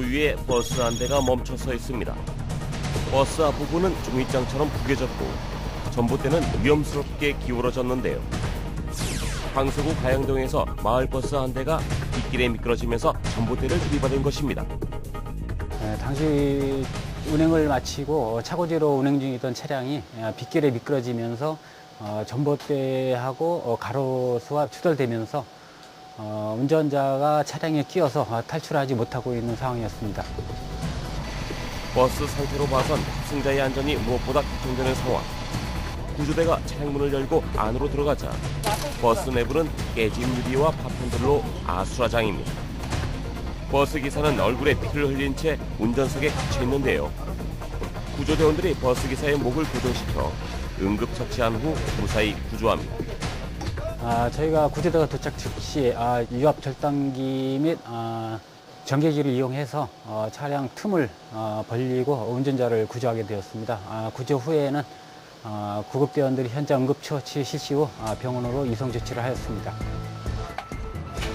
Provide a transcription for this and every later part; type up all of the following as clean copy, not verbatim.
위에 버스 한 대가 멈춰서 있습니다. 버스 앞부분은 종이장처럼 구겨졌고 전봇대는 위험스럽게 기울어졌는데요. 황서구 가양동에서 마을버스 한 대가 빗길에 미끄러지면서 전봇대를 들이받은 것입니다. 당시 운행을 마치고 차고지로 운행 중이던 차량이 빗길에 미끄러지면서 전봇대하고 가로수와 추돌되면서 운전자가 차량에 끼어서 탈출하지 못하고 있는 상황이었습니다. 버스 상태로 봐선 탑승자의 안전이 무엇보다 걱정되는 상황. 구조대가 차량 문을 열고 안으로 들어가자 버스 내부는 깨진 유리와 파편들로 아수라장입니다. 버스 기사는 얼굴에 피를 흘린 채 운전석에 갇혀 있는데요. 구조대원들이 버스 기사의 목을 고정시켜 응급처치한 후 무사히 구조합니다. 저희가 구조대가 도착 즉시 유압 절단기 및 전개기를 이용해서 차량 틈을 벌리고 운전자를 구조하게 되었습니다. 구조 후에는 구급대원들이 현장 응급처치 실시 후 병원으로 이송 조치를 하였습니다.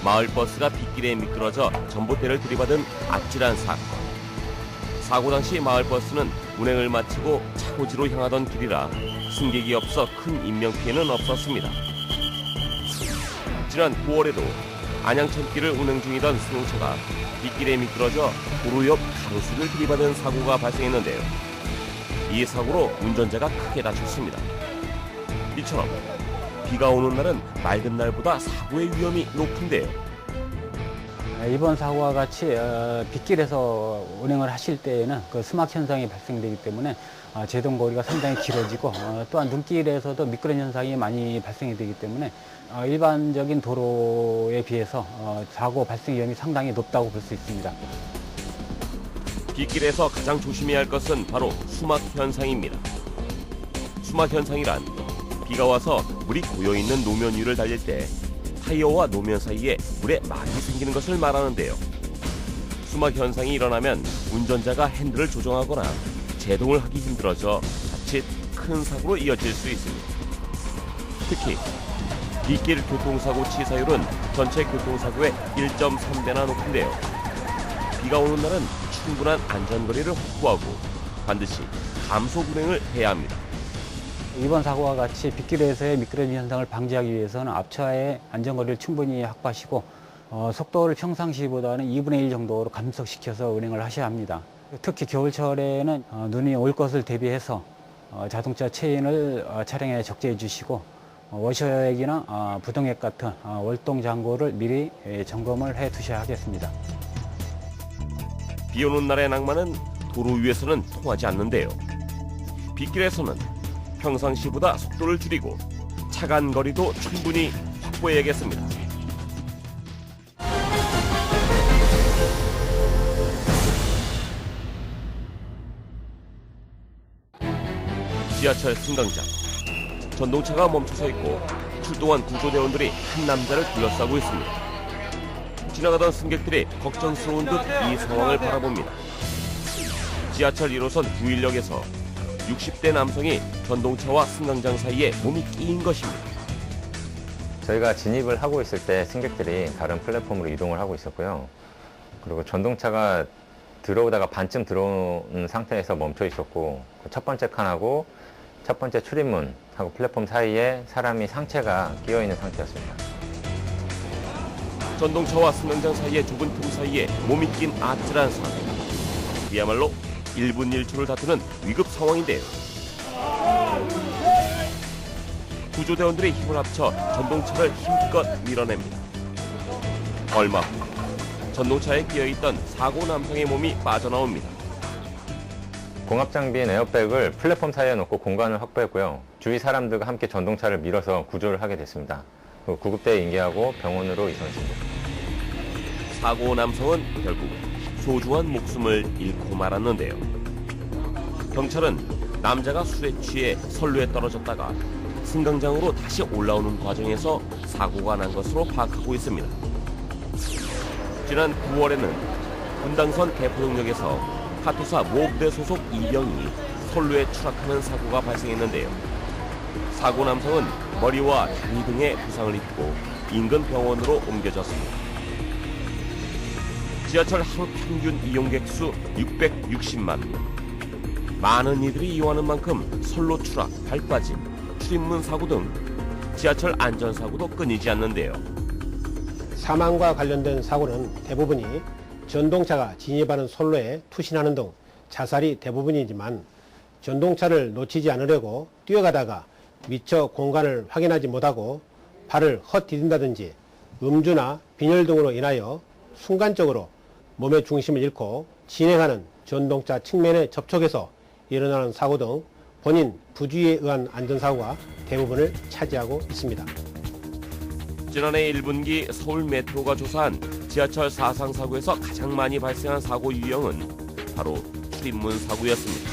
마을버스가 빗길에 미끄러져 전봇대를 들이받은 아찔한 사고. 사고 당시 마을버스는 운행을 마치고 차고지로 향하던 길이라 승객이 없어 큰 인명피해는 없었습니다. 지난 9월에도 안양천길을 운행 중이던 승용차가 빗길에 미끄러져 도로 옆 가로수를 들이받은 사고가 발생했는데요. 이 사고로 운전자가 크게 다쳤습니다. 이처럼 비가 오는 날은 맑은 날보다 사고의 위험이 높은데요. 이번 사고와 같이 빗길에서 운행을 하실 때에는 그 스막 현상이 발생되기 때문에 제동 거리가 상당히 길어지고 또한 눈길에서도 미끄럼 현상이 많이 발생이 되기 때문에 일반적인 도로에 비해서 사고 발생 위험이 상당히 높다고 볼 수 있습니다. 빗길에서 가장 조심해야 할 것은 바로 수막 현상입니다. 수막 현상이란 비가 와서 물이 고여있는 노면 위를 달릴 때 타이어와 노면 사이에 물에 막이 생기는 것을 말하는데요. 수막 현상이 일어나면 운전자가 핸들을 조정하거나 제동을 하기 힘들어져 자칫 큰 사고로 이어질 수 있습니다. 특히 빗길 교통사고 치사율은 전체 교통사고의 1.3배나 높은데요. 비가 오는 날은 충분한 안전거리를 확보하고 반드시 감속 운행을 해야 합니다. 이번 사고와 같이 빗길에서의 미끄러짐 현상을 방지하기 위해서는 앞차의 안전거리를 충분히 확보하시고 속도를 평상시보다는 2분의 1 정도로 감속시켜서 운행을 하셔야 합니다. 특히 겨울철에는 눈이 올 것을 대비해서 자동차 체인을 차량에 적재해 주시고 워셔액이나 부동액 같은 월동 장고를 미리 점검을 해 두셔야 하겠습니다. 비 오는 날의 낭만은 도로 위에서는 통하지 않는데요. 빗길에서는 평상시보다 속도를 줄이고 차간 거리도 충분히 확보해야겠습니다. 지하철 승강장. 전동차가 멈춰서 있고 출동한 구조대원들이 한 남자를 둘러싸고 있습니다. 지나가던 승객들이 걱정스러운 듯 이 상황을 바라봅니다. 지하철 1호선 구일역에서 60대 남성이 전동차와 승강장 사이에 몸이 끼인 것입니다. 저희가 진입을 하고 있을 때 승객들이 다른 플랫폼으로 이동을 하고 있었고요. 그리고 전동차가 들어오다가 반쯤 들어온 상태에서 멈춰 있었고 첫 번째 칸하고 첫 번째 출입문하고 플랫폼 사이에 사람이 상체가 끼어 있는 상태였습니다. 전동차와 승강장 사이의 좁은 틈 사이에 몸이 낀 아찔한 사고. 그야말로 1분 1초를 다투는 위급 상황인데요. 구조대원들이 힘을 합쳐 전동차를 힘껏 밀어냅니다. 얼마 후 전동차에 끼어있던 사고 남성의 몸이 빠져나옵니다. 공합장비인 에어백을 플랫폼 사이에 놓고 공간을 확보했고요. 주위 사람들과 함께 전동차를 밀어서 구조를 하게 됐습니다. 구급대에 인계하고 병원으로 이송했습니다. 사고 남성은 결국 소중한 목숨을 잃고 말았는데요. 경찰은 남자가 술에 취해 선로에 떨어졌다가 승강장으로 다시 올라오는 과정에서 사고가 난 것으로 파악하고 있습니다. 지난 9월에는 분당선 대포동역에서 카투사 모부대 소속 이병이 선로에 추락하는 사고가 발생했는데요. 사고 남성은 머리와 다리 등에 부상을 입고 인근 병원으로 옮겨졌습니다. 지하철 하루 평균 이용객 수 660만 명. 많은 이들이 이용하는 만큼 선로 추락, 발빠짐, 출입문 사고 등 지하철 안전사고도 끊이지 않는데요. 사망과 관련된 사고는 대부분이 전동차가 진입하는 선로에 투신하는 등 자살이 대부분이지만 전동차를 놓치지 않으려고 뛰어가다가 미처 공간을 확인하지 못하고 발을 헛디딘다든지 음주나 빈혈 등으로 인하여 순간적으로 몸의 중심을 잃고 진행하는 전동차 측면에 접촉해서 일어나는 사고 등 본인 부주의에 의한 안전사고가 대부분을 차지하고 있습니다. 지난해 1분기 서울 메트로가 조사한 지하철 사상사고에서 가장 많이 발생한 사고 유형은 바로 출입문 사고였습니다.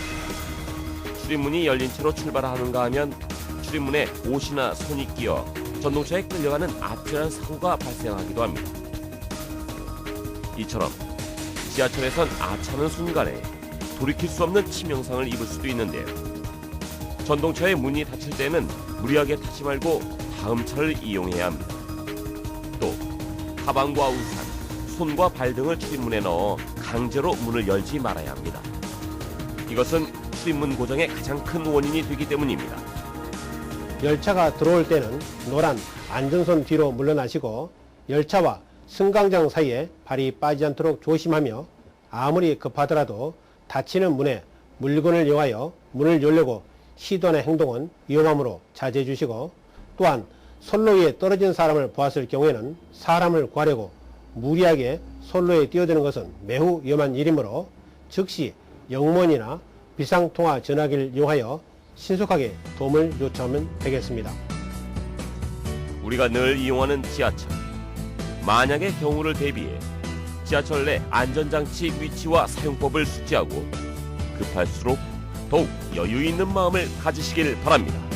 출입문이 열린 채로 출발하는가 하면 출입문에 옷이나 손이 끼어 전동차에 끌려가는 아찔한 사고가 발생하기도 합니다. 이처럼 지하철에선 아차하는 순간에 돌이킬 수 없는 치명상을 입을 수도 있는데요. 전동차의 문이 닫힐 때는 무리하게 타지 말고 다음 차를 이용해야 합니다. 또 가방과 우산, 손과 발 등을 출입문에 넣어 강제로 문을 열지 말아야 합니다. 이것은 출입문 고정의 가장 큰 원인이 되기 때문입니다. 열차가 들어올 때는 노란 안전선 뒤로 물러나시고 열차와 승강장 사이에 발이 빠지지 않도록 조심하며 아무리 급하더라도 닫히는 문에 물건을 이용하여 문을 열려고 시도하는 행동은 위험하므로 자제해 주시고, 또한 선로 위에 떨어진 사람을 보았을 경우에는 사람을 구하려고 무리하게 선로에 뛰어드는 것은 매우 위험한 일이므로 즉시 영문이나 비상통화 전화기를 이용하여 신속하게 도움을 요청하면 되겠습니다. 우리가 늘 이용하는 지하철. 만약의 경우를 대비해 지하철 내 안전장치 위치와 사용법을 숙지하고 급할수록 더욱 여유 있는 마음을 가지시길 바랍니다.